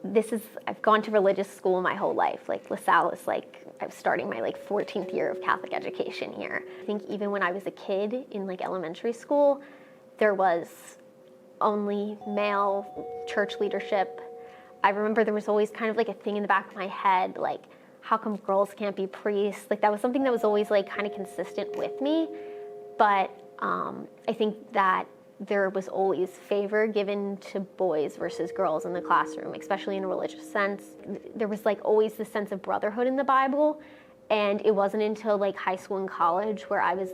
I've gone to religious school my whole life. Like LaSalle is like, I was starting my 14th year of Catholic education here. I think even when I was a kid in elementary school, there was only male church leadership. I remember there was always kind of a thing in the back of my head, how come girls can't be priests? That was something that was always kind of consistent with me. But I think that there was always favor given to boys versus girls in the classroom, especially in a religious sense. There was always this sense of brotherhood in the Bible, and it wasn't until high school and college where I was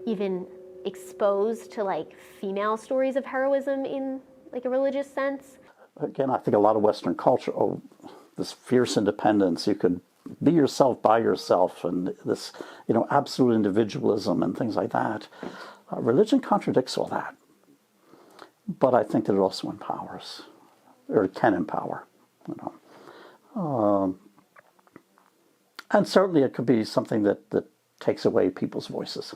even exposed to female stories of heroism in a religious sense. Again, I think a lot of Western culture, this fierce independence, you could be yourself by yourself, and this absolute individualism and things like that. Religion contradicts all that. But I think that it also empowers, or it can empower, and certainly it could be something that takes away people's voices.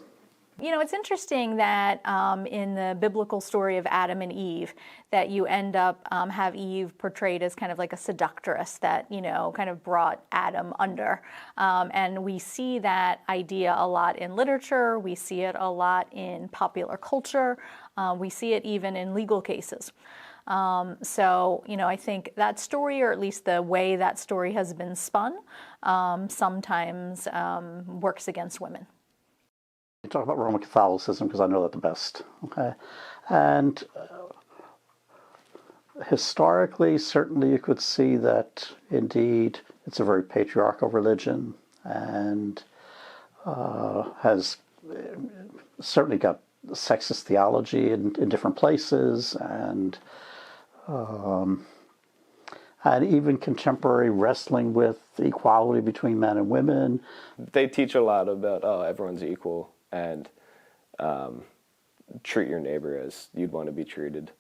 It's interesting that in the biblical story of Adam and Eve, that you end up have Eve portrayed as kind of like a seductress that, kind of brought Adam under. And we see that idea a lot in literature. We see it a lot in popular culture. We see it even in legal cases. So, I think that story, or at least the way that story has been spun, sometimes works against women. You talk about Roman Catholicism because I know that the best. Okay, and historically, certainly you could see that indeed it's a very patriarchal religion, and has certainly got sexist theology in different places, and even contemporary wrestling with equality between men and women. They teach a lot about everyone's equal, and treat your neighbor as you'd want to be treated.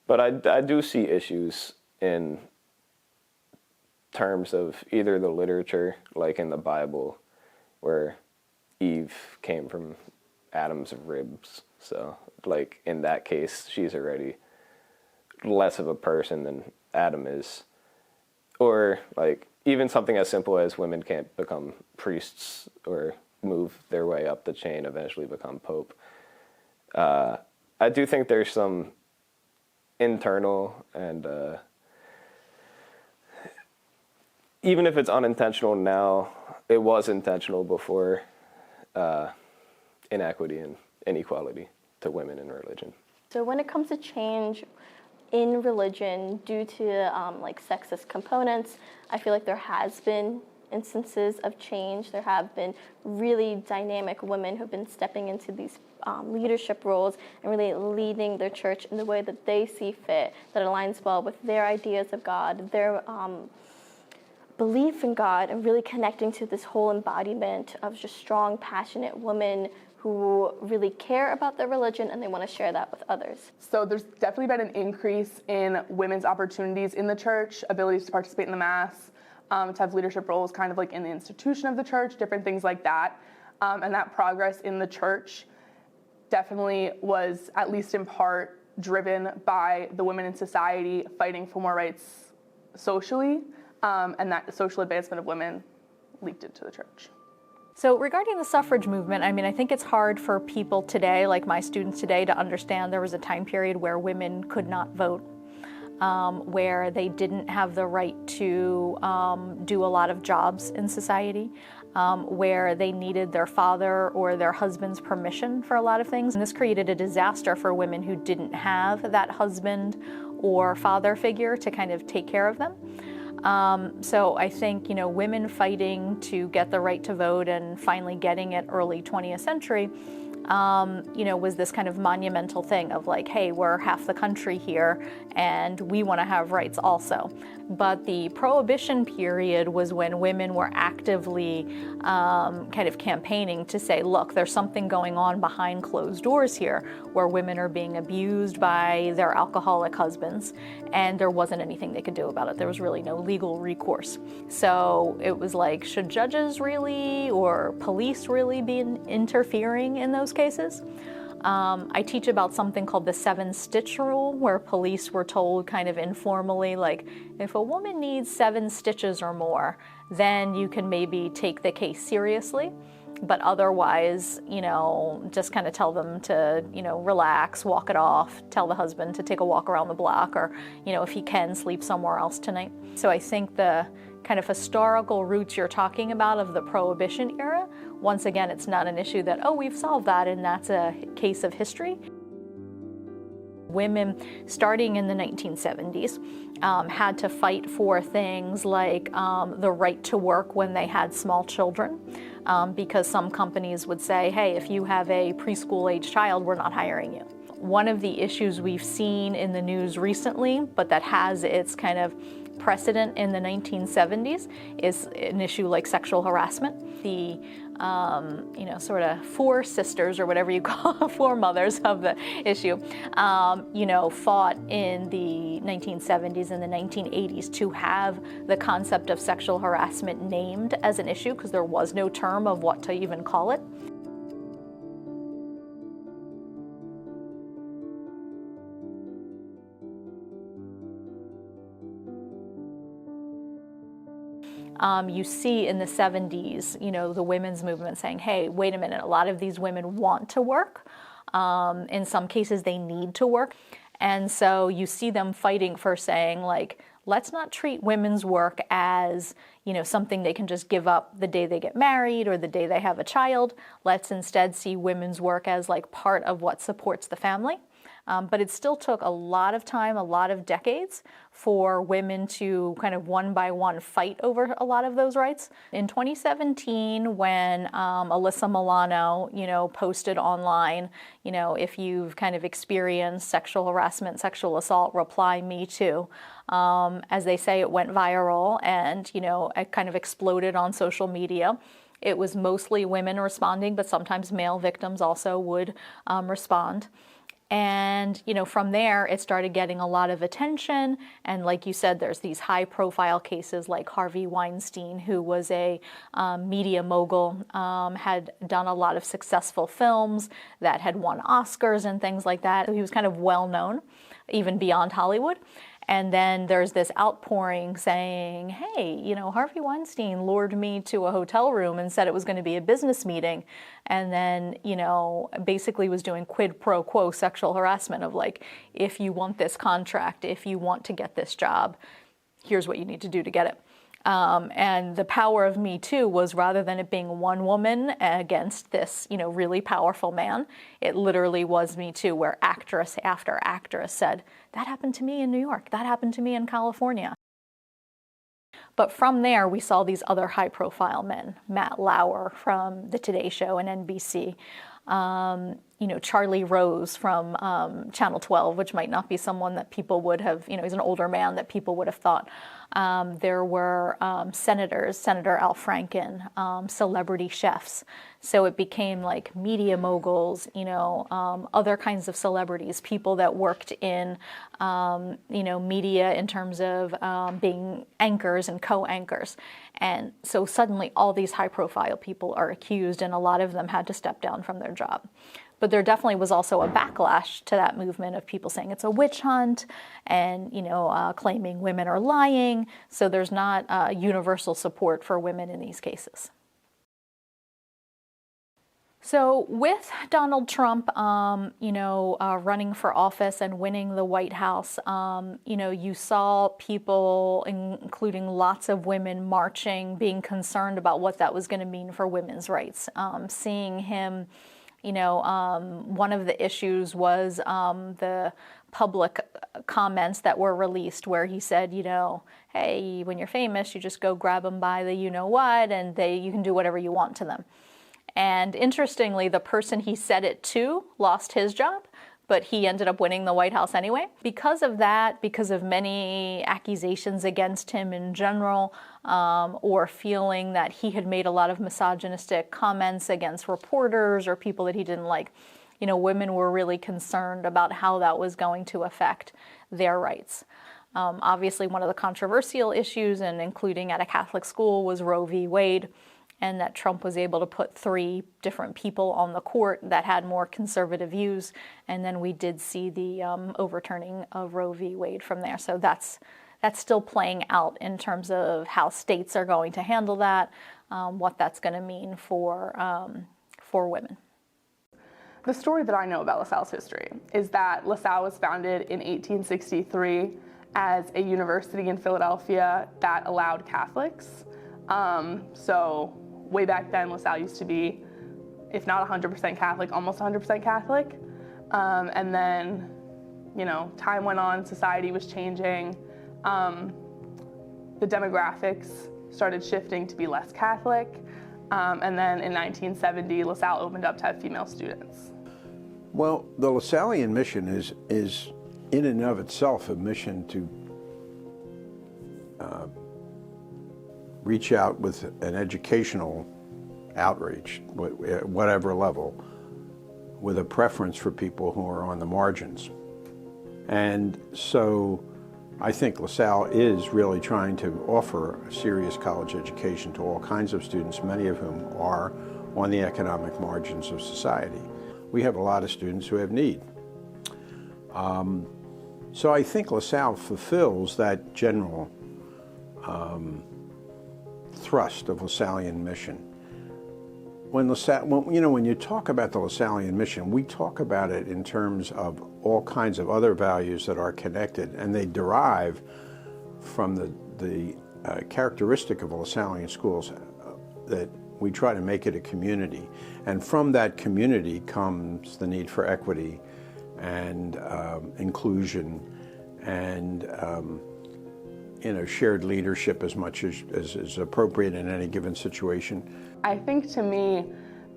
But I do see issues in terms of either the literature, like in the Bible, where Eve came from Adam's ribs. So, in that case, she's already less of a person than Adam is. Or, even something as simple as women can't become priests or move their way up the chain, eventually become pope. I do think there's some internal and even if it's unintentional now, it was intentional before, inequity and inequality to women in religion. So when it comes to change in religion due to sexist components, I feel like there has been instances of change. There have been really dynamic women who've been stepping into these leadership roles and really leading their church in the way that they see fit, that aligns well with their ideas of God, their belief in God, and really connecting to this whole embodiment of just strong, passionate women who really care about their religion and they want to share that with others. So there's definitely been an increase in women's opportunities in the church, abilities to participate in the Mass, to have leadership roles kind of in the institution of the church, different things like that. And that progress in the church definitely was, at least in part, driven by the women in society fighting for more rights socially, and that social advancement of women leaked into the church. So regarding the suffrage movement, I think it's hard for people today, like my students today, to understand there was a time period where women could not vote, where they didn't have the right to do a lot of jobs in society, where they needed their father or their husband's permission for a lot of things. And this created a disaster for women who didn't have that husband or father figure to kind of take care of them. So I think, women fighting to get the right to vote and finally getting it early 20th century, was this kind of monumental thing of hey, we're half the country here and we want to have rights also. But the Prohibition period was when women were actively kind of campaigning to say, look, there's something going on behind closed doors here where women are being abused by their alcoholic husbands, and there wasn't anything they could do about it. There was really no legal recourse. So it was should judges really or police really be interfering in those cases? I teach about something called the 7-stitch rule, where police were told kind of informally, like, if a woman needs 7 stitches or more, then you can maybe take the case seriously. But otherwise, just kind of tell them to, relax, walk it off, tell the husband to take a walk around the block, or, if he can, sleep somewhere else tonight. So I think the kind of historical roots you're talking about of the Prohibition era, once again, it's not an issue that, oh, we've solved that and that's a case of history. Women, starting in the 1970s, had to fight for things like the right to work when they had small children, because some companies would say, hey, if you have a preschool-age child, we're not hiring you. One of the issues we've seen in the news recently, but that has its kind of precedent in the 1970s, is an issue like sexual harassment. The sort of 4 sisters, or whatever you call 4 mothers of the issue, fought in the 1970s and the 1980s to have the concept of sexual harassment named as an issue, because there was no term of what to even call it. You see in the 70s, the women's movement saying, hey, wait a minute, a lot of these women want to work. In some cases, they need to work. And so you see them fighting for saying, like, let's not treat women's work as, something they can just give up the day they get married or the day they have a child. Let's instead see women's work as like part of what supports the family. But it still took a lot of time, a lot of decades for women to kind of one by one fight over a lot of those rights. In 2017, when Alyssa Milano, posted online, if you've kind of experienced sexual harassment, sexual assault, reply me too. As they say, it went viral and, it kind of exploded on social media. It was mostly women responding, but sometimes male victims also would respond. And, from there, it started getting a lot of attention. And like you said, there's these high-profile cases like Harvey Weinstein, who was a media mogul, had done a lot of successful films that had won Oscars and things like that. So he was kind of well-known, even beyond Hollywood. And then there's this outpouring saying, hey, Harvey Weinstein lured me to a hotel room and said it was going to be a business meeting. And then, basically was doing quid pro quo sexual harassment of like, if you want this contract, if you want to get this job, here's what you need to do to get it. And the power of Me Too was, rather than it being one woman against this, really powerful man, it literally was Me Too, where actress after actress said, that happened to me in New York, that happened to me in California. But from there, we saw these other high-profile men, Matt Lauer from The Today Show and NBC, Charlie Rose from Channel 12, which might not be someone that people would have, he's an older man that people would have thought. There were senators, Senator Al Franken, celebrity chefs. So it became like media moguls, other kinds of celebrities, people that worked in, media in terms of being anchors and co-anchors. And so suddenly all these high-profile people are accused, and a lot of them had to step down from their job. But there definitely was also a backlash to that movement of people saying it's a witch hunt and, claiming women are lying. So there's not universal support for women in these cases. So with Donald Trump, running for office and winning the White House, you saw people, including lots of women, marching, being concerned about what that was going to mean for women's rights. Seeing him, one of the issues was the public comments that were released where he said, hey, when you're famous, you just go grab them by the you-know-what, and you can do whatever you want to them. And interestingly, the person he said it to lost his job, but he ended up winning the White House anyway. Because of that, because of many accusations against him in general, or feeling that he had made a lot of misogynistic comments against reporters or people that he didn't like, women were really concerned about how that was going to affect their rights. Obviously, one of the controversial issues, and including at a Catholic school, was Roe v. Wade. and that Trump was able to put 3 different people on the court that had more conservative views, and then we did see the overturning of Roe v. Wade from there. So that's still playing out in terms of how states are going to handle that, what that's going to mean for women. The story that I know about LaSalle's history is that LaSalle was founded in 1863 as a university in Philadelphia that allowed Catholics. So way back then, LaSalle used to be, if not 100% Catholic, almost 100% Catholic. And then, time went on, society was changing. The demographics started shifting to be less Catholic. And then in 1970, LaSalle opened up to have female students. Well, the Lasallian mission is in and of itself a mission to reach out with an educational outreach, at whatever level, with a preference for people who are on the margins. And so I think LaSalle is really trying to offer a serious college education to all kinds of students, many of whom are on the economic margins of society. We have a lot of students who have need. So I think LaSalle fulfills that general thrust of Lasallian mission. When you talk about the Lasallian mission, we talk about it in terms of all kinds of other values that are connected, and they derive from the characteristic of Lasallian schools that we try to make it a community. And from that community comes the need for equity and inclusion and shared leadership as much as is appropriate in any given situation. I think to me,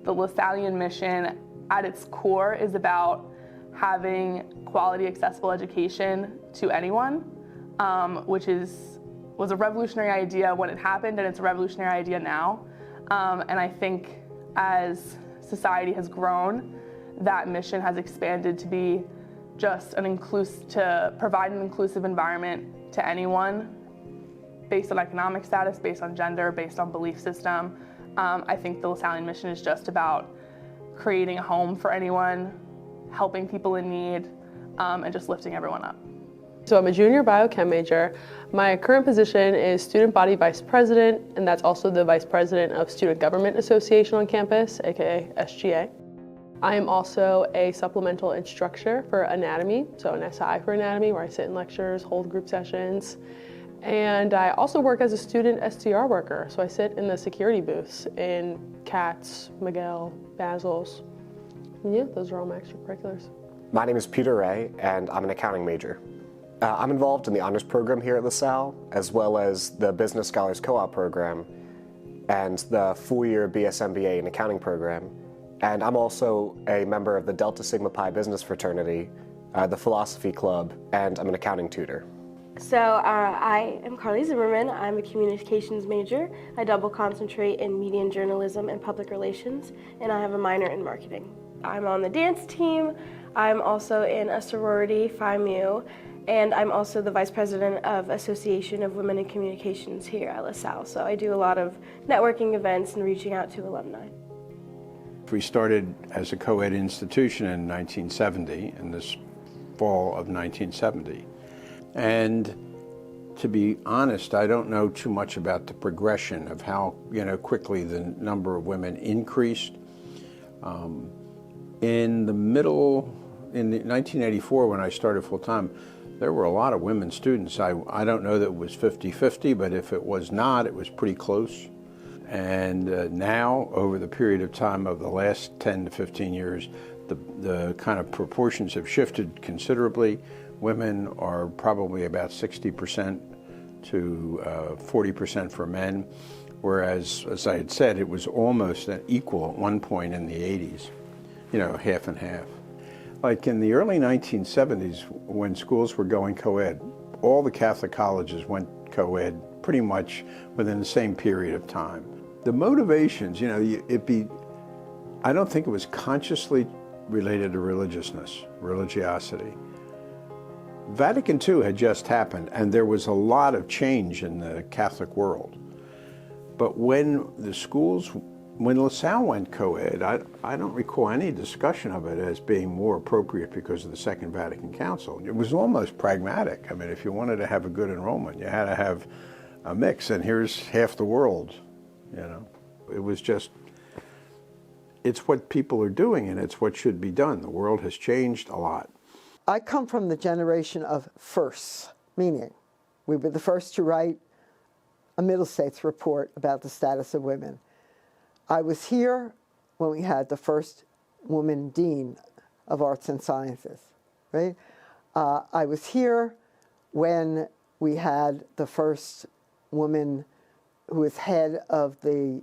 the Lasallian mission at its core is about having quality, accessible education to anyone, which was a revolutionary idea when it happened, and it's a revolutionary idea now. And I think as society has grown, that mission has expanded to be just to provide an inclusive environment to anyone based on economic status, based on gender, based on belief system. I think the Lasallian mission is just about creating a home for anyone, helping people in need, and just lifting everyone up. So I'm a junior biochem major. My current position is student body vice president, and that's also the vice president of Student Government Association on campus, aka SGA. I am also a supplemental instructor for anatomy, so an SI for anatomy, where I sit in lectures, hold group sessions. And I also work as a student STR worker, so I sit in the security booths in Katz, Miguel, Basil's. And yeah, those are all my extracurriculars. My name is Peter Ray, and I'm an accounting major. I'm involved in the honors program here at LaSalle, as well as the Business Scholars Co-op program and the four-year BSMBA in accounting program. And I'm also a member of the Delta Sigma Pi Business Fraternity, the Philosophy Club, and I'm an accounting tutor. So I am Carly Zimmerman. I'm a communications major. I double concentrate in media and journalism and public relations, and I have a minor in marketing. I'm on the dance team. I'm also in a sorority, Phi Mu, and I'm also the vice president of Association of Women in Communications here at LaSalle. So I do a lot of networking events and reaching out to alumni. We started as a co-ed institution in 1970, in this fall of 1970. And to be honest, I don't know too much about the progression of how quickly the number of women increased. In 1984, when I started full-time, there were a lot of women students. I don't know that it was 50-50, but if it was not, it was pretty close. And now, over the period of time of the last 10 to 15 years, the kind of proportions have shifted considerably. Women are probably about 60% to 40% for men, whereas, as I had said, it was almost equal at one point in the 80s, half and half. Like in the early 1970s, when schools were going co-ed, all the Catholic colleges went co-ed pretty much within the same period of time. The motivations, I don't think it was consciously related to religiosity. Vatican II had just happened, and there was a lot of change in the Catholic world. But when LaSalle went co-ed, I don't recall any discussion of it as being more appropriate because of the Second Vatican Council. It was almost pragmatic. I mean, if you wanted to have a good enrollment, you had to have a mix, and here's half the world, you know. It was just, it's what people are doing, and it's what should be done. The world has changed a lot. I come from the generation of firsts, meaning we were the first to write a Middle-States report about the status of women. I was here when we had the first woman dean of arts and sciences, right? I was here when we had the first woman who was head of the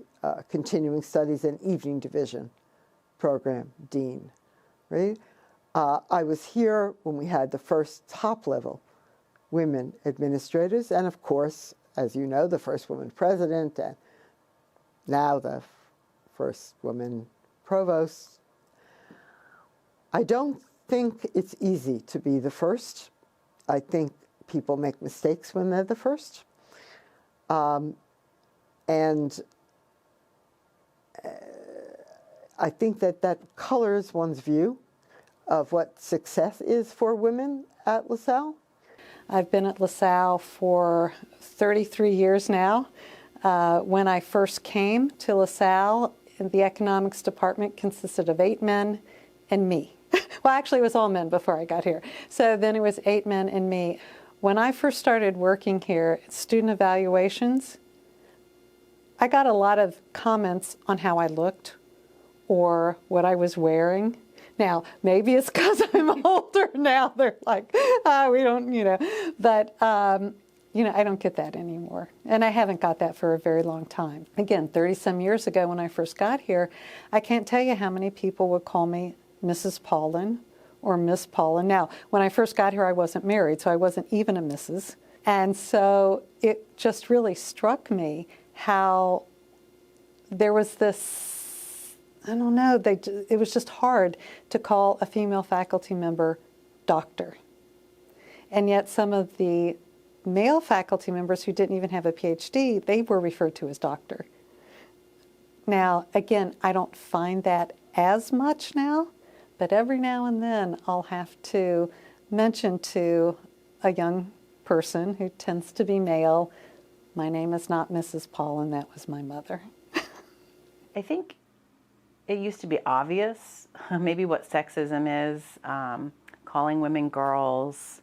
continuing studies and evening division program, dean, right? I was here when we had the first top-level women administrators, and of course, as you know, the first woman president, and now the first woman provost. I don't think it's easy to be the first. I think people make mistakes when they're the first. And I think that colors one's view of what success is for women at LaSalle. I've been at LaSalle for 33 years now. When I first came to LaSalle, the economics department consisted of 8 men and me. Well, actually, it was all men before I got here. So then it was 8 men and me. When I first started working here, student evaluations, I got a lot of comments on how I looked or what I was wearing. Now, maybe it's because I'm older now. They're like, we don't, you know. But, you know, I don't get that anymore. And I haven't got that for a very long time. Again, 30-some years ago when I first got here, I can't tell you how many people would call me Mrs. Paulin or Miss Paulin. Now, when I first got here, I wasn't married, so I wasn't even a Mrs. And so it just really struck me how there was this, I don't know, it was just hard to call a female faculty member doctor. And yet some of the male faculty members who didn't even have a Ph.D., they were referred to as doctor. Now, again, I don't find that as much now, but every now and then I'll have to mention to a young person who tends to be male, my name is not Mrs. Paulin, that was my mother. I think it used to be obvious, maybe what sexism is, calling women girls.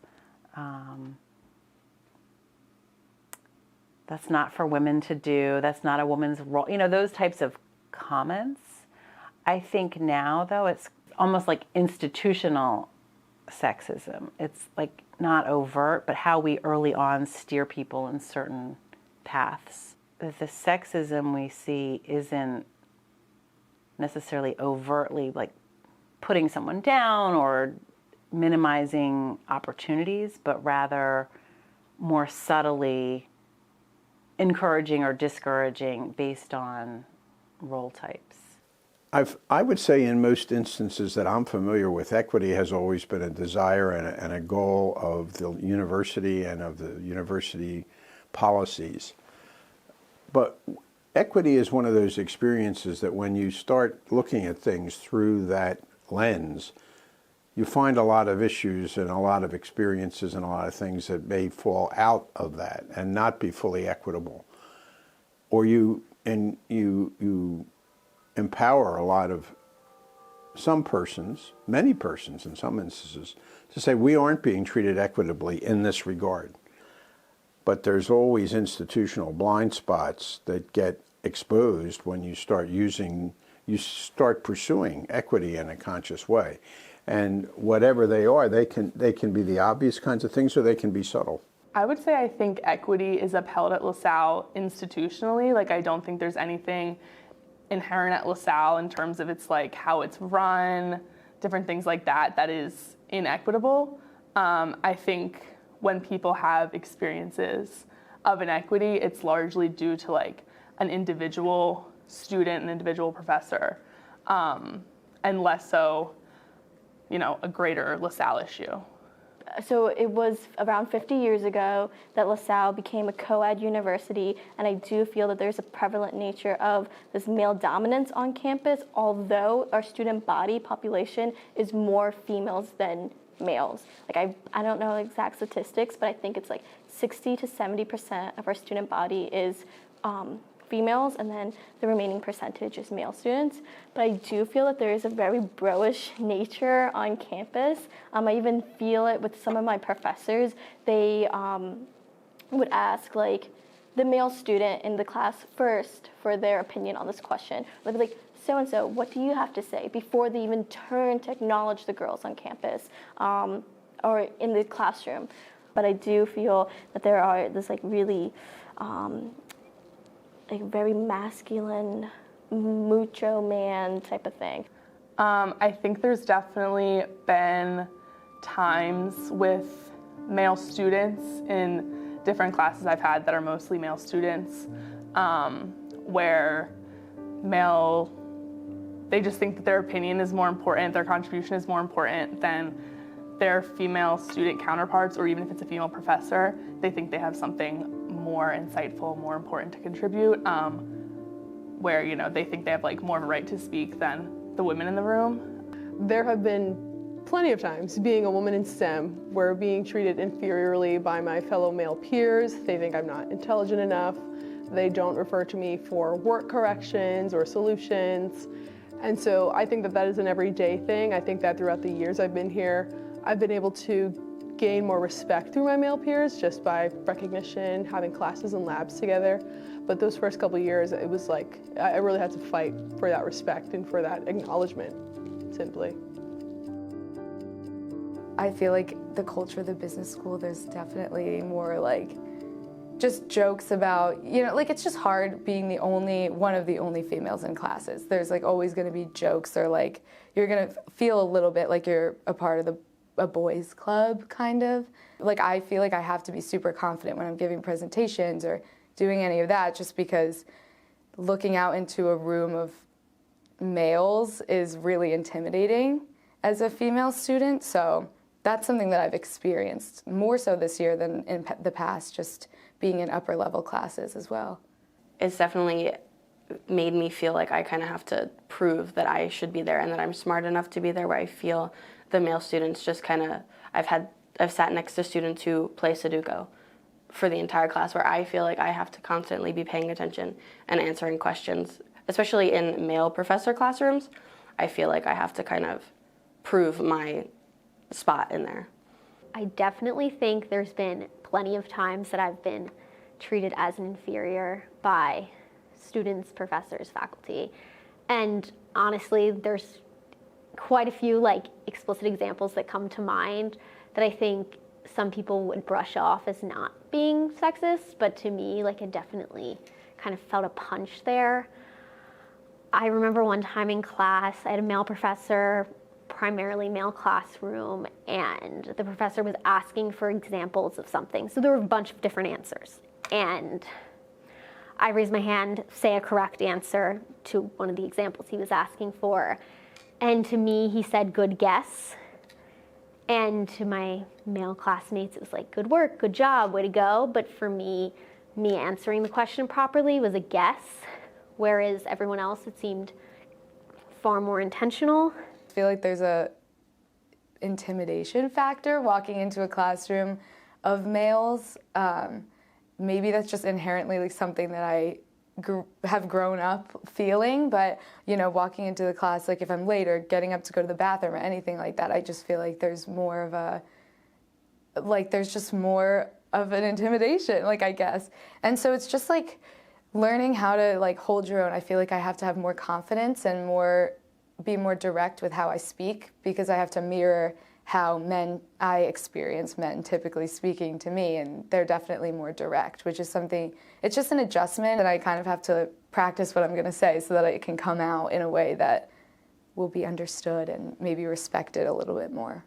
That's not for women to do. That's not a woman's role. You know, those types of comments. I think now, though, it's almost like institutional sexism. It's like not overt, but how we early on steer people in certain paths. The sexism we see isn't necessarily overtly like putting someone down or minimizing opportunities, but rather more subtly encouraging or discouraging based on role types. I would say in most instances that I'm familiar with, equity has always been a desire and a goal of the university and of the university policies. But equity is one of those experiences that when you start looking at things through that lens, you find a lot of issues and a lot of experiences and a lot of things that may fall out of that and not be fully equitable. Or you empower a lot of some persons, many persons in some instances, to say we aren't being treated equitably in this regard. But there's always institutional blind spots that get exposed when you start pursuing equity in a conscious way. And whatever they are, they can be the obvious kinds of things or they can be subtle. I would say I think equity is upheld at LaSalle institutionally. Like, I don't think there's anything inherent at LaSalle in terms of its like how it's run, different things like that, that is inequitable. I think when people have experiences of inequity, it's largely due to like an individual student, an individual professor, and less so, you know, a greater LaSalle issue. So it was around 50 years ago that LaSalle became a co-ed university, and I do feel that there's a prevalent nature of this male dominance on campus, although our student body population is more females than males. Like I don't know exact statistics, but I think it's like 60 to 70% of our student body is females, and then the remaining percentage is male students. But I do feel that there is a very bro-ish nature on campus. I even feel it with some of my professors. They would ask like the male student in the class first for their opinion on this question. They'd be like, so-and-so, what do you have to say? Before they even turn to acknowledge the girls on campus or in the classroom. But I do feel that there are this like really like very masculine, macho man type of thing. I think there's definitely been times with male students in different classes I've had that are mostly male students, where they just think that their opinion is more important, their contribution is more important than their female student counterparts, or even if it's a female professor, they think they have something more insightful, more important to contribute, where, you know, they think they have like more of a right to speak than the women in the room. There have been plenty of times, being a woman in STEM, where being treated inferiorly by my fellow male peers. They think I'm not intelligent enough. They don't refer to me for work corrections or solutions. And so I think that that is an everyday thing. I think that throughout the years I've been here, I've been able to gain more respect through my male peers just by recognition, having classes and labs together. But those first couple of years, it was like, I really had to fight for that respect and for that acknowledgement, simply. I feel like the culture of the business school, there's definitely more like just jokes about, you know, like it's just hard being one of the only females in classes. There's like always gonna be jokes, or like you're gonna feel a little bit like you're a part of a boys club, kind of. Like I feel like I have to be super confident when I'm giving presentations or doing any of that, just because looking out into a room of males is really intimidating as a female student. So that's something that I've experienced more so this year than in the past, just being in upper level classes as well. It's definitely made me feel like I kind of have to prove that I should be there and that I'm smart enough to be there, where I feel the male students just kind of, I've sat next to students who play Sudoku for the entire class, where I feel like I have to constantly be paying attention and answering questions, especially in male professor classrooms. I feel like I have to kind of prove my spot in there. I definitely think there's been plenty of times that I've been treated as an inferior by students, professors, faculty. And honestly, there's quite a few like explicit examples that come to mind that I think some people would brush off as not being sexist, but to me, like, it definitely kind of felt a punch there. I remember one time in class, I had a male professor, primarily male classroom, and the professor was asking for examples of something. So there were a bunch of different answers. And I raised my hand, say a correct answer to one of the examples he was asking for. And to me, he said, "Good guess." And to my male classmates, it was like, "Good work, good job, way to go." But for me answering the question properly was a guess, whereas everyone else, it seemed far more intentional. I feel like there's a intimidation factor walking into a classroom of males. Maybe that's just inherently like something that I have grown up feeling, but you know, walking into the class, like if I'm late or getting up to go to the bathroom or anything like that, I just feel like there's more of an intimidation, like, I guess. And so it's just like learning how to like hold your own. I feel like I have to have more confidence and be more direct with how I speak, because I have to mirror how I experience men typically speaking to me, and they're definitely more direct, which is something, it's just an adjustment, and I kind of have to practice what I'm going to say so that it can come out in a way that will be understood and maybe respected a little bit more.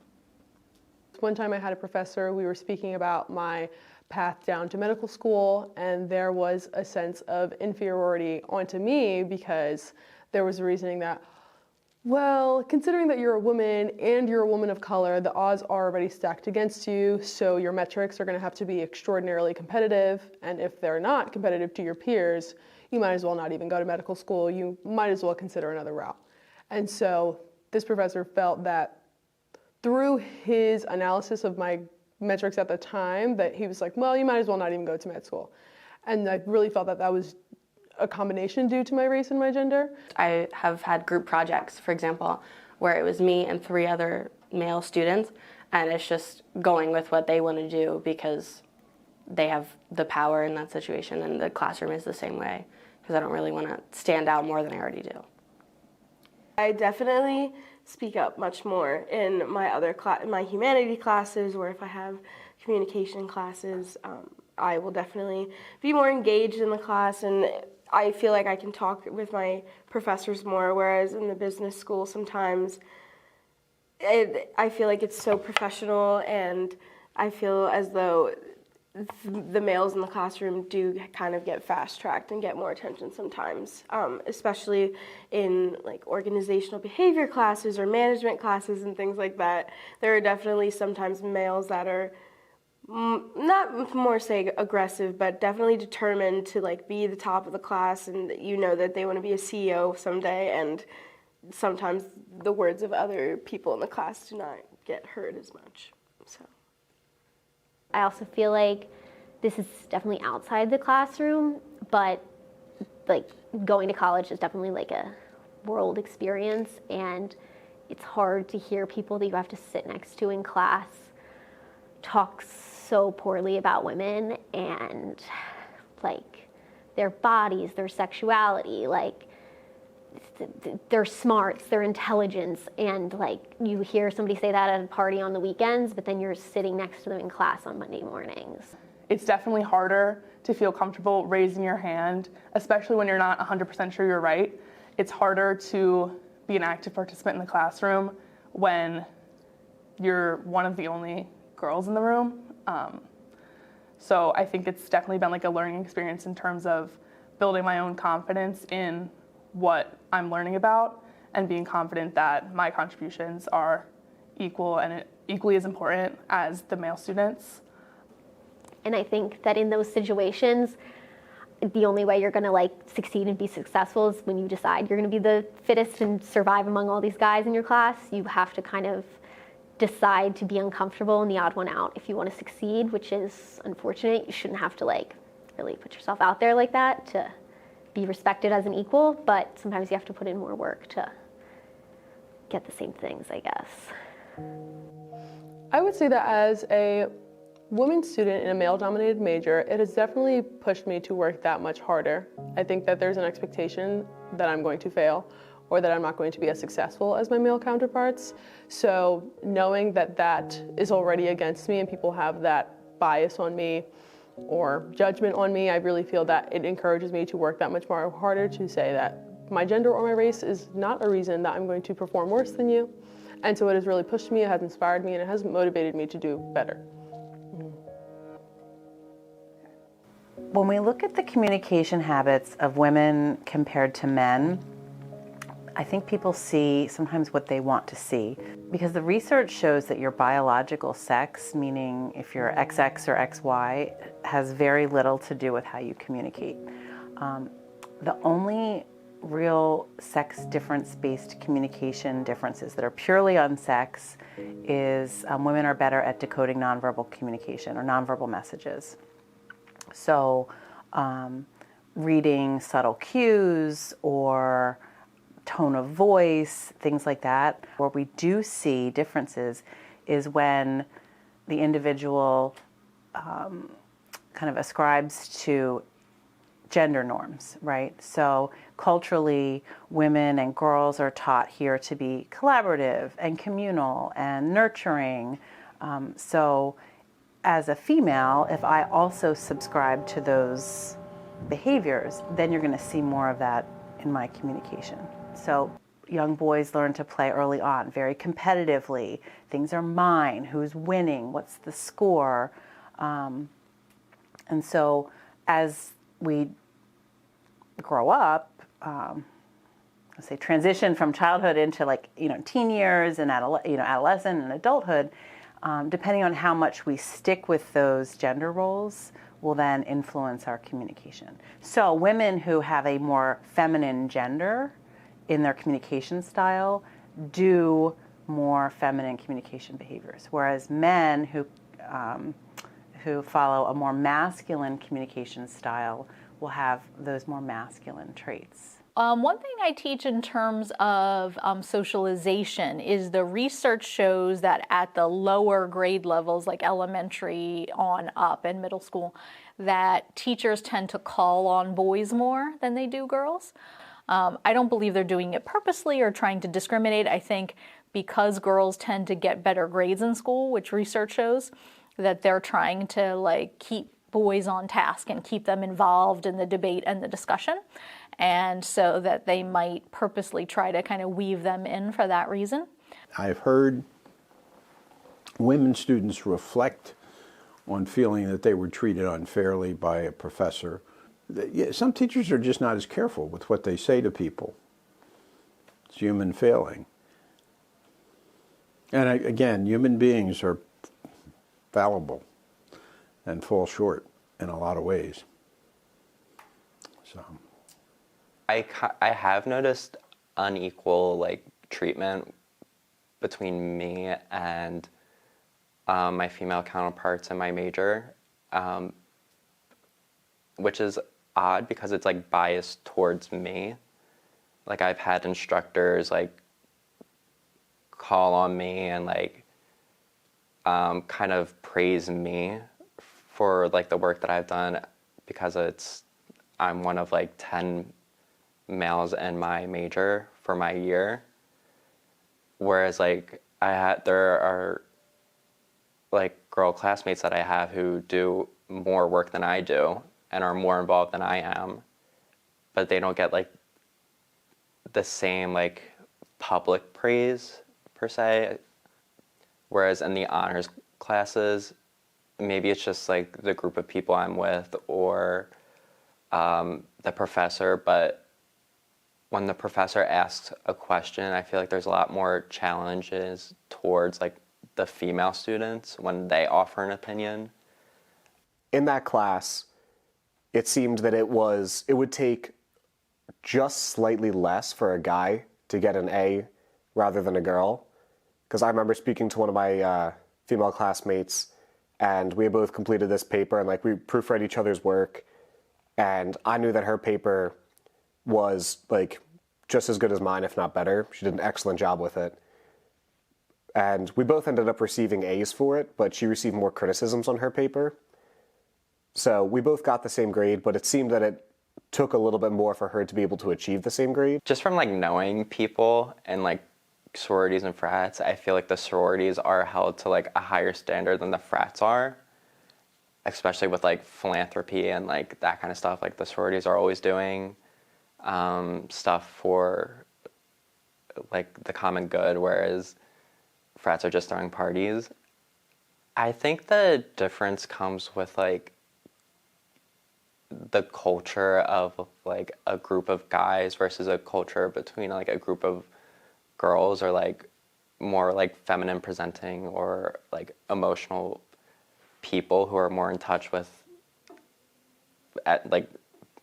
One time I had a professor, we were speaking about my path down to medical school, and there was a sense of inferiority onto me because there was a reasoning that, Well, considering that you're a woman and you're a woman of color, the odds are already stacked against you, so your metrics are going to have to be extraordinarily competitive, and if they're not competitive to your peers, you might as well not even go to medical school. You might as well consider another route. And so this professor felt that through his analysis of my metrics at the time, that he was like, well, you might as well not even go to med school. And I really felt that that was a combination due to my race and my gender. I have had group projects, for example, where it was me and 3 other male students, and it's just going with what they want to do because they have the power in that situation, and the classroom is the same way, because I don't really want to stand out more than I already do. I definitely speak up much more in my other my humanity classes, or if I have communication classes. I will definitely be more engaged in the class, and I feel like I can talk with my professors more, whereas in the business school sometimes I feel like it's so professional, and I feel as though the males in the classroom do kind of get fast-tracked and get more attention sometimes, especially in like organizational behavior classes or management classes and things like that. There are definitely sometimes males that are not more say aggressive, but definitely determined to like be the top of the class, and you know that they want to be a CEO someday, and sometimes the words of other people in the class do not get heard as much. So I also feel like this is definitely outside the classroom, but like going to college is definitely like a world experience, and it's hard to hear people that you have to sit next to in class talk so poorly about women and like their bodies, their sexuality, like their smarts, their intelligence, and like you hear somebody say that at a party on the weekends, but then you're sitting next to them in class on Monday mornings. It's definitely harder to feel comfortable raising your hand, especially when you're not 100% sure you're right. It's harder to be an active participant in the classroom when you're one of the only girls in the room. So I think it's definitely been like a learning experience in terms of building my own confidence in what I'm learning about and being confident that my contributions are equal and equally as important as the male students. And I think that in those situations, the only way you're going to like succeed and be successful is when you decide you're going to be the fittest and survive among all these guys in your class. You have to kind of decide to be uncomfortable and the odd one out if you want to succeed, which is unfortunate. You shouldn't have to like really put yourself out there like that to be respected as an equal, but sometimes you have to put in more work to get the same things, I guess. I would say that as a woman student in a male-dominated major, it has definitely pushed me to work that much harder. I think that there's an expectation that I'm going to fail or that I'm not going to be as successful as my male counterparts. So knowing that that is already against me and people have that bias on me or judgment on me, I really feel that it encourages me to work that much more harder to say that my gender or my race is not a reason that I'm going to perform worse than you. And so it has really pushed me, it has inspired me, and it has motivated me to do better. When we look at the communication habits of women compared to men, I think people see sometimes what they want to see, because the research shows that your biological sex, meaning if you're XX or XY, has very little to do with how you communicate. The only real sex difference-based communication differences that are purely on sex is women are better at decoding nonverbal communication or nonverbal messages. So reading subtle cues or tone of voice, things like that. Where we do see differences is when the individual kind of ascribes to gender norms, right? So culturally, women and girls are taught here to be collaborative and communal and nurturing. So as a female, if I also subscribe to those behaviors, then you're going to see more of that in my communication. So young boys learn to play early on, very competitively. Things are mine, who's winning, what's the score. And so as we grow up, let's say, transition from childhood into like, teen years and adolescent and adulthood, depending on how much we stick with those gender roles will then influence our communication. So women who have a more feminine gender in their communication style do more feminine communication behaviors, whereas men who follow a more masculine communication style will have those more masculine traits. One thing I teach in terms of socialization is the research shows that at the lower grade levels, like elementary on up and middle school, that teachers tend to call on boys more than they do girls. I don't believe they're doing it purposely or trying to discriminate. I think because girls tend to get better grades in school, which research shows, that they're trying to like keep boys on task and keep them involved in the debate and the discussion. And so that they might purposely try to kind of weave them in for that reason. I've heard women students reflect on feeling that they were treated unfairly by a professor. Some teachers are just not as careful with what they say to people. It's human failing. And again, human beings are fallible and fall short in a lot of ways. So I have noticed unequal treatment between me and my female counterparts in my major, which is odd because it's biased towards me. I've had instructors call on me and kind of praise me for the work that I've done because I'm one of 10 males in my major for my year, whereas there are girl classmates that I have who do more work than I do and are more involved than I am, but they don't get the same public praise per se. Whereas in the honors classes, maybe it's just the group of people I'm with or the professor, but when the professor asks a question, I feel there's a lot more challenges towards the female students when they offer an opinion. In that class, it seemed that it would take just slightly less for a guy to get an A rather than a girl. Because I remember speaking to one of my female classmates, and we had both completed this paper, and we proofread each other's work, and I knew that her paper was just as good as mine, if not better. She did an excellent job with it. And we both ended up receiving A's for it, but she received more criticisms on her paper. So we both got the same grade, but it seemed that it took a little bit more for her to be able to achieve the same grade. Just from knowing people and sororities and frats, I feel the sororities are held to a higher standard than the frats are, especially with philanthropy and that kind of stuff. The sororities are always doing stuff for the common good, whereas frats are just throwing parties. I think the difference comes with the culture of a group of guys versus a culture between a group of girls, or more feminine presenting or emotional people who are more in touch with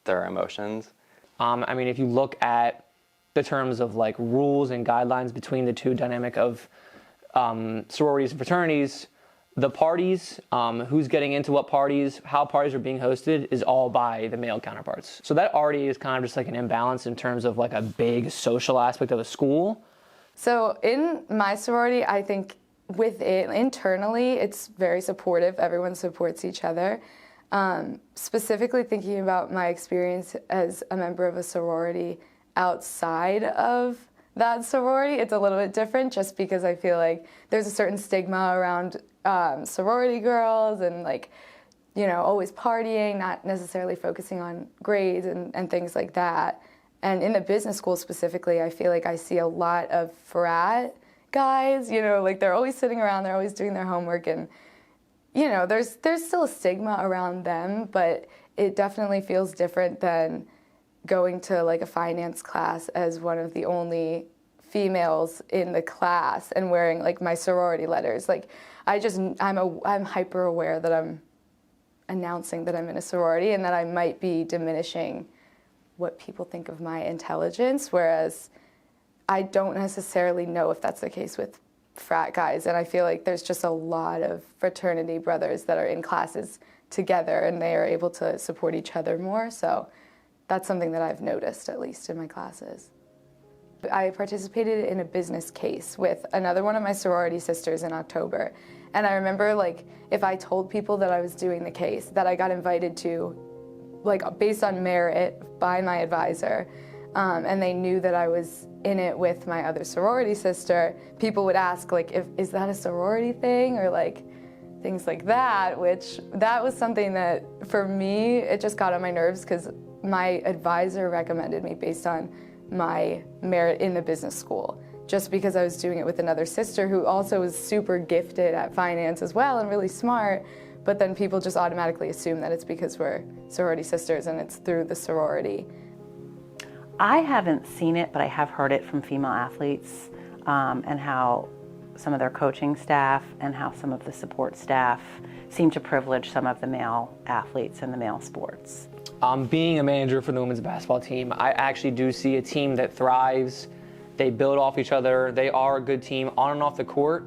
their emotions. I mean, if you look at the terms of rules and guidelines between the two dynamic of sororities and fraternities, the parties, who's getting into what parties, how parties are being hosted is all by the male counterparts. So that already is kind of just an imbalance in terms of a big social aspect of a school. So in my sorority, I think internally, it's very supportive. Everyone supports each other. Specifically thinking about my experience as a member of a sorority outside of that sorority, it's a little bit different just because I feel there's a certain stigma around sorority girls and always partying, not necessarily focusing on grades and things like that. And in the business school specifically, I feel I see a lot of frat guys, they're always sitting around, they're always doing their homework, and there's still a stigma around them, but it definitely feels different than going to like a finance class as one of the only females in the class and wearing like my sorority letters. Like I'm hyper aware that I'm announcing that I'm in a sorority and that I might be diminishing what people think of my intelligence, whereas I don't necessarily know if that's the case with frat guys. And I feel like there's just a lot of fraternity brothers that are in classes together and they are able to support each other more. So that's something that I've noticed, at least in my classes. I participated in a business case with another one of my sorority sisters in October. And I remember, like, if I told people that I was doing the case, that I got invited to, like, based on merit by my advisor, and they knew that I was in it with my other sorority sister, people would ask, like, is that a sorority thing? Or, like, things like that, which that was something that, for me, it just got on my nerves because my advisor recommended me based on my merit in the business school, just because I was doing it with another sister who also was super gifted at finance as well and really smart, but then people just automatically assume that it's because we're sorority sisters and it's through the sorority. I haven't seen it, but I have heard it from female athletes and how some of their coaching staff and how some of the support staff seem to privilege some of the male athletes in the male sports. Being a manager for the women's basketball team, I actually do see a team that thrives. They build off each other. They are a good team on and off the court.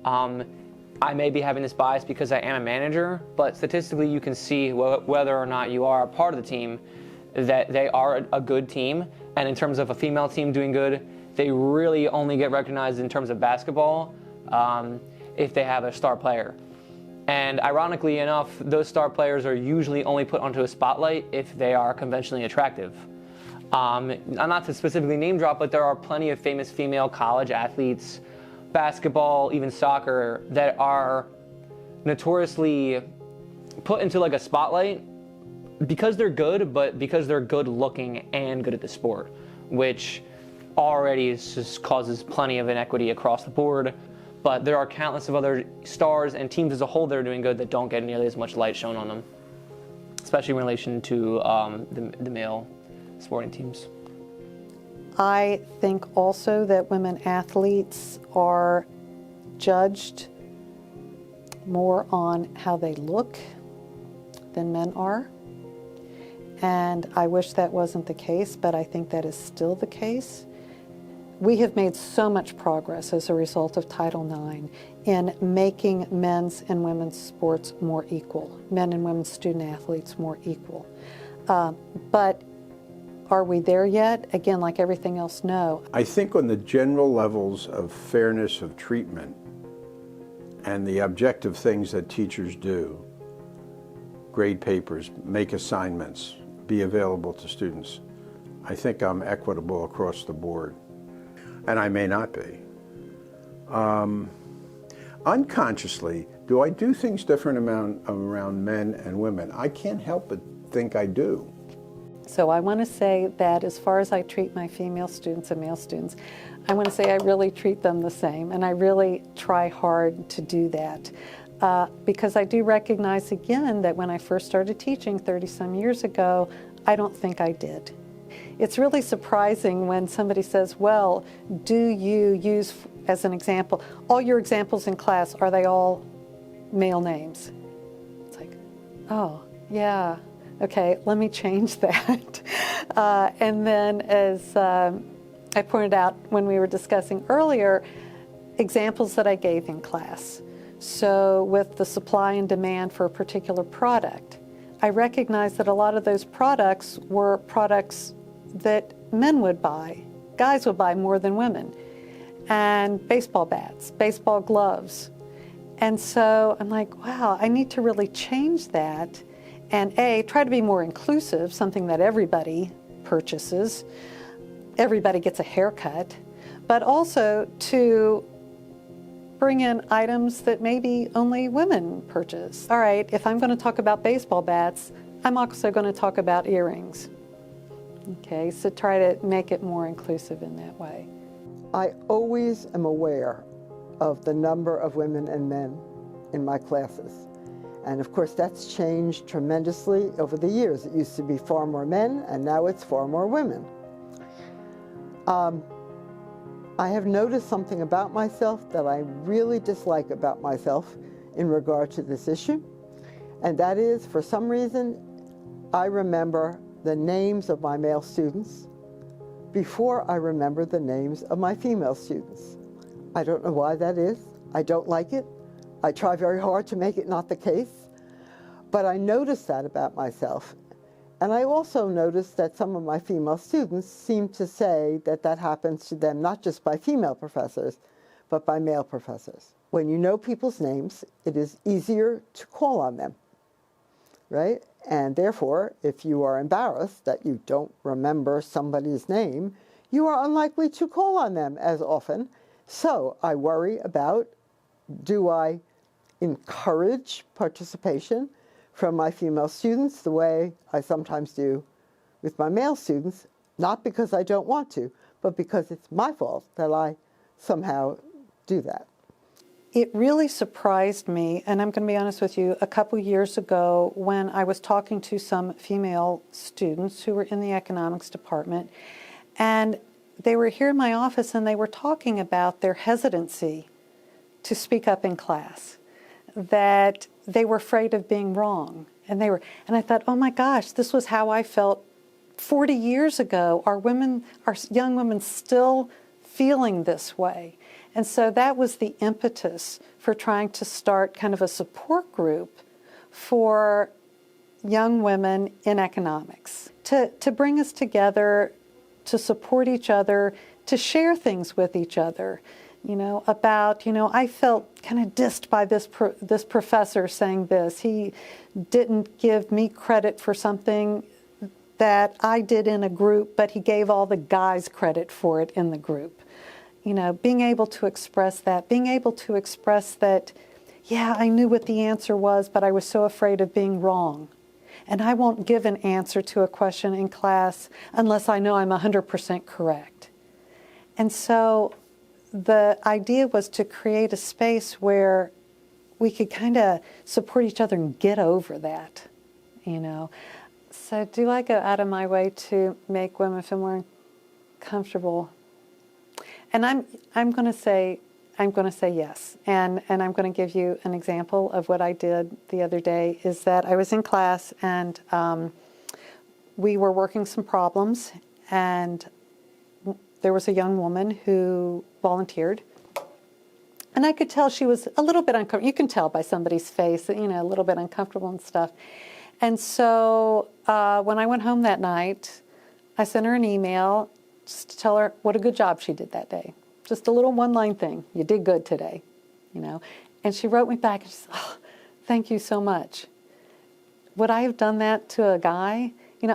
I may be having this bias because I am a manager, but statistically you can see whether or not you are a part of the team that they are a good team. And in terms of a female team doing good, they really only get recognized in terms of basketball if they have a star player. And ironically enough, those star players are usually only put onto a spotlight if they are conventionally attractive. Not to specifically name drop, but there are plenty of famous female college athletes, basketball, even soccer, that are notoriously put into like a spotlight because they're good, but because they're good looking and good at the sport, which already just causes plenty of inequity across the board. But there are countless of other stars and teams as a whole that are doing good that don't get nearly as much light shown on them, especially in relation to the male sporting teams. I think also that women athletes are judged more on how they look than men are. And I wish that wasn't the case, but I think that is still the case. We have made so much progress as a result of Title IX in making men's and women's sports more equal, men and women's student athletes more equal. But are we there yet? Again, like everything else, no. I think on the general levels of fairness of treatment and the objective things that teachers do, grade papers, make assignments, be available to students, I think I'm equitable across the board. And I may not be. Unconsciously, do I do things different around men and women? I can't help but think I do. So I want to say that as far as I treat my female students and male students, I want to say I really treat them the same, and I really try hard to do that. Because I do recognize again that when I first started teaching 30-some years ago, I don't think I did. It's really surprising when somebody says, well, do you use, as an example, all your examples in class, are they all male names? It's like, oh, yeah, okay, let me change that. And then as I pointed out when we were discussing earlier, examples that I gave in class. So with the supply and demand for a particular product, I recognized that a lot of those products were products that men would buy, guys would buy more than women, and baseball bats, baseball gloves. And so I'm like, wow, I need to really change that and try to be more inclusive, something that everybody purchases, everybody gets a haircut, but also to bring in items that maybe only women purchase. All right, if I'm going to talk about baseball bats, I'm also going to talk about earrings. Okay, so try to make it more inclusive in that way. I always am aware of the number of women and men in my classes. And of course, that's changed tremendously over the years. It used to be far more men, and now it's far more women. I have noticed something about myself that I really dislike about myself in regard to this issue. And that is, for some reason, I remember the names of my male students before I remember the names of my female students. I don't know why that is. I don't like it. I try very hard to make it not the case. But I noticed that about myself. And I also noticed that some of my female students seem to say that that happens to them not just by female professors, but by male professors. When you know people's names, it is easier to call on them, right? And therefore, if you are embarrassed that you don't remember somebody's name, you are unlikely to call on them as often. So I worry about, do I encourage participation from my female students the way I sometimes do with my male students, not because I don't want to, but because it's my fault that I somehow do that. It really surprised me, and I'm going to be honest with you, a couple years ago when I was talking to some female students who were in the economics department, and they were here in my office and they were talking about their hesitancy to speak up in class, that they were afraid of being wrong. And I thought, oh my gosh, this was how I felt 40 years ago. Are young women still feeling this way? And so that was the impetus for trying to start kind of a support group for young women in economics, to bring us together, to support each other, to share things with each other. I felt kind of dissed by this professor saying this. He didn't give me credit for something that I did in a group, but he gave all the guys credit for it in the group. Being able to express that, yeah, I knew what the answer was, but I was so afraid of being wrong. And I won't give an answer to a question in class unless I know I'm 100% correct. And so the idea was to create a space where we could kind of support each other and get over that, So do I go out of my way to make women feel more comfortable? And I'm going to say yes. And I'm going to give you an example of what I did the other day. Is that I was in class and we were working some problems, and there was a young woman who volunteered. And I could tell she was a little bit uncomfortable. You can tell by somebody's face, a little bit uncomfortable and stuff. And so when I went home that night, I sent her an email just to tell her what a good job she did that day. Just a little one-line thing. You did good today, And she wrote me back and she said, oh, thank you so much. Would I have done that to a guy?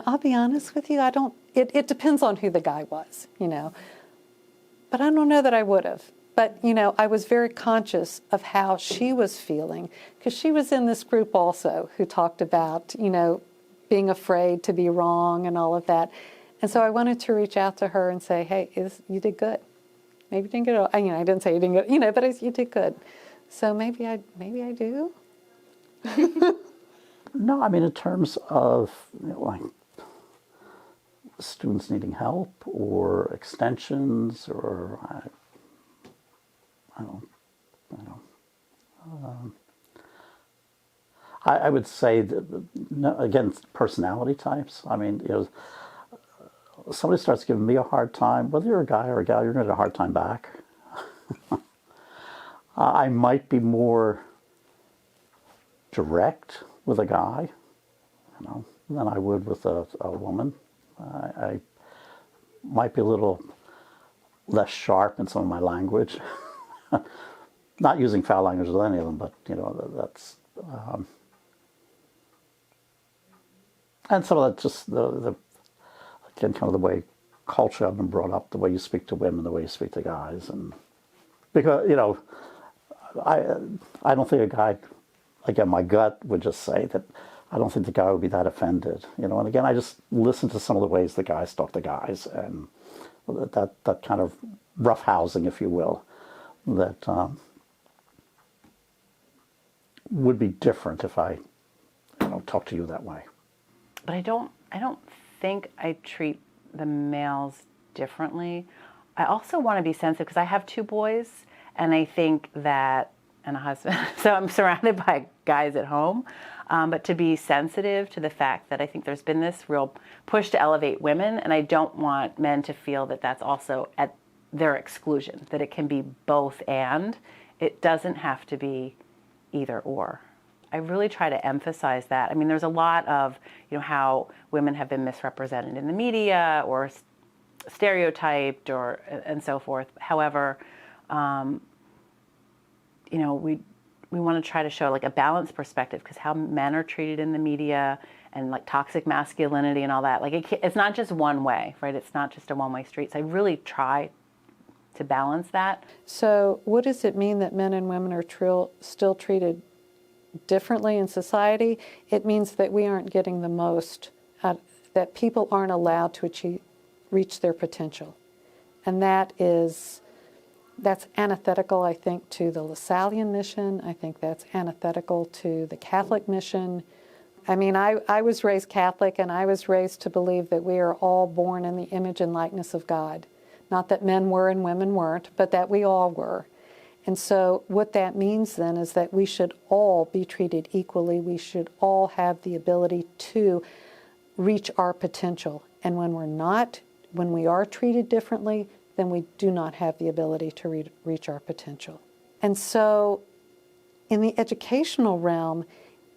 I'll be honest with you, I don't. It depends on who the guy was, But I don't know that I would have. But, I was very conscious of how she was feeling, because she was in this group also who talked about, being afraid to be wrong and all of that. And so I wanted to reach out to her and say, hey, you did good. Maybe you didn't get it all. I didn't say you didn't get it, but you did good. So maybe I do. No, in terms of students needing help or extensions or I would say that, again, personality types. Somebody starts giving me a hard time, whether you're a guy or a gal, you're going to get a hard time back. I might be more direct with a guy, than I would with a woman. I might be a little less sharp in some of my language. Not using foul language with any of them, but that's and some of that just the again, kind of the way culture I've been brought up, the way you speak to women, the way you speak to guys, and because I don't think a guy, again, my gut would just say that I don't think the guy would be that offended, And again, I just listen to some of the ways the guys talk to guys, and that kind of roughhousing, if you will, that would be different if I talk to you that way. But I don't think I treat the males differently. I also want to be sensitive because I have 2 boys, and I think that, and a husband, so I'm surrounded by guys at home, but to be sensitive to the fact that I think there's been this real push to elevate women, and I don't want men to feel that that's also at their exclusion, that it can be both and. It doesn't have to be either or. I really try to emphasize that. I mean, there's a lot of, how women have been misrepresented in the media or stereotyped and so forth. However, we want to try to show like a balanced perspective, because how men are treated in the media and like toxic masculinity and all that, like it's not just one way, right? It's not just a one-way street. So I really try to balance that. So what does it mean that men and women are still treated differently in society? It means that we aren't getting the most, that people aren't allowed to reach their potential. And that's antithetical, I think, to the Lasallian mission. I think that's antithetical to the Catholic mission. I mean, I was raised Catholic, and I was raised to believe that we are all born in the image and likeness of God. Not that men were and women weren't, but that we all were. And so what that means then is that we should all be treated equally. We should all have the ability to reach our potential. And when we are treated differently, then we do not have the ability to reach our potential. And so in the educational realm,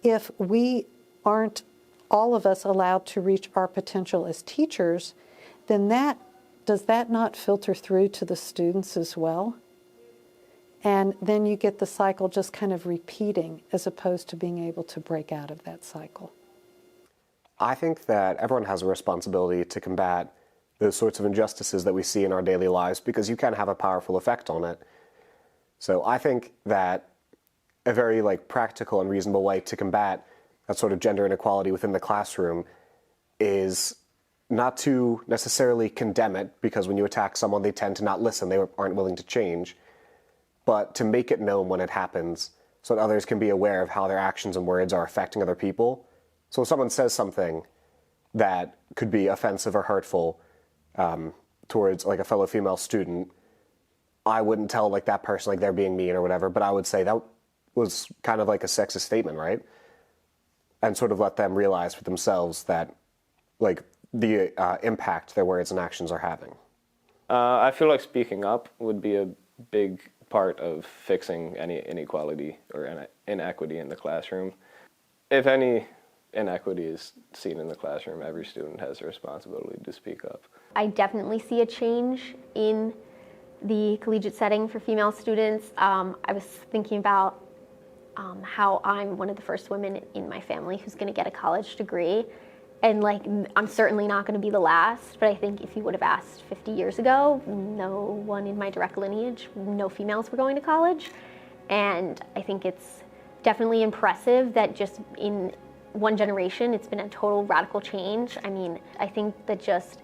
if we aren't, all of us, allowed to reach our potential as teachers, then does that not filter through to the students as well? And then you get the cycle just kind of repeating, as opposed to being able to break out of that cycle. I think that everyone has a responsibility to combat those sorts of injustices that we see in our daily lives, because you can have a powerful effect on it. So I think that a very practical and reasonable way to combat that sort of gender inequality within the classroom is not to necessarily condemn it, because when you attack someone, they tend to not listen, they aren't willing to change, but to make it known when it happens so that others can be aware of how their actions and words are affecting other people. So if someone says something that could be offensive or hurtful towards a fellow female student, I wouldn't tell that person they're being mean or whatever, but I would say that was kind of a sexist statement, right? And sort of let them realize for themselves that the impact their words and actions are having. I feel like speaking up would be a big part of fixing any inequality or inequity in the classroom. If any inequity is seen in the classroom, every student has a responsibility to speak up. I definitely see a change in the collegiate setting for female students. I was thinking about how I'm one of the first women in my family who's going to get a college degree. And I'm certainly not going to be the last, but I think if you would have asked 50 years ago, no one in my direct lineage, no females were going to college. And I think it's definitely impressive that just in one generation, it's been a total radical change. I mean, I think that just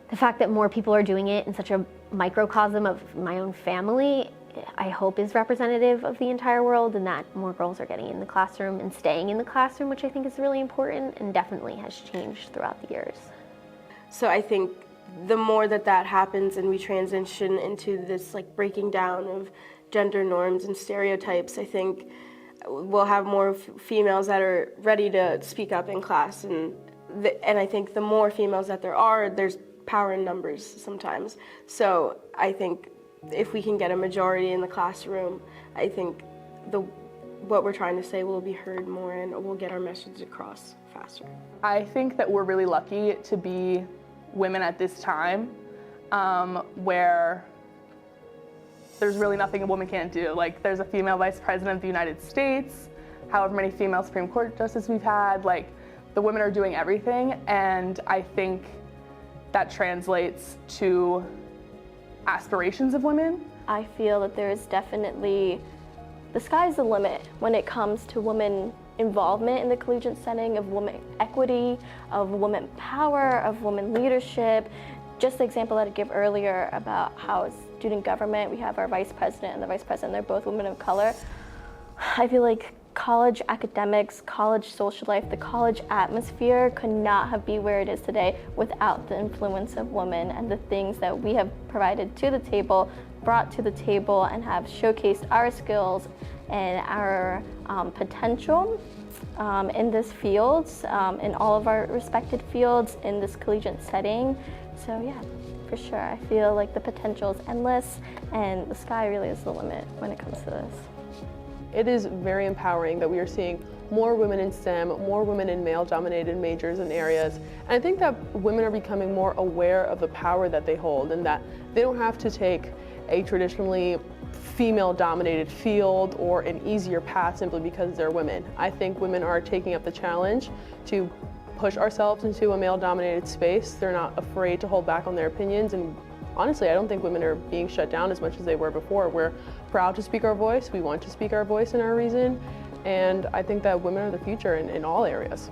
the fact that more people are doing it in such a microcosm of my own family, I hope is representative of the entire world, and that more girls are getting in the classroom and staying in the classroom, which I think is really important and definitely has changed throughout the years. So I think the more that happens and we transition into this breaking down of gender norms and stereotypes, I think we'll have more females that are ready to speak up in class, and I think the more females that there are, there's power in numbers sometimes. So I think if we can get a majority in the classroom, I think what we're trying to say will be heard more and we'll get our message across faster. I think that we're really lucky to be women at this time, where there's really nothing a woman can't do. There's a female vice president of the United States, however many female Supreme Court justices we've had, the women are doing everything, and I think that translates to aspirations of women. I feel that there is definitely, the sky's the limit when it comes to women involvement in the collegiate setting, of women equity, of women power, of women leadership. Just the example that I gave earlier about how as student government, we have our vice president and the vice president, they're both women of color. I feel like college academics, college social life, the college atmosphere could not have been where it is today without the influence of women and the things that we have provided to the table, brought to the table, and have showcased our skills and our potential in this field, in all of our respected fields, in this collegiate setting. So yeah, for sure, I feel like the potential is endless and the sky really is the limit when it comes to this. It is very empowering that we are seeing more women in STEM, more women in male-dominated majors and areas. And I think that women are becoming more aware of the power that they hold and that they don't have to take a traditionally female-dominated field or an easier path simply because they're women. I think women are taking up the challenge to push ourselves into a male-dominated space. They're not afraid to hold back on their opinions, and honestly, I don't think women are being shut down as much as they were before. We're proud to speak our voice, we want to speak our voice and our reason, and I think that women are the future in all areas.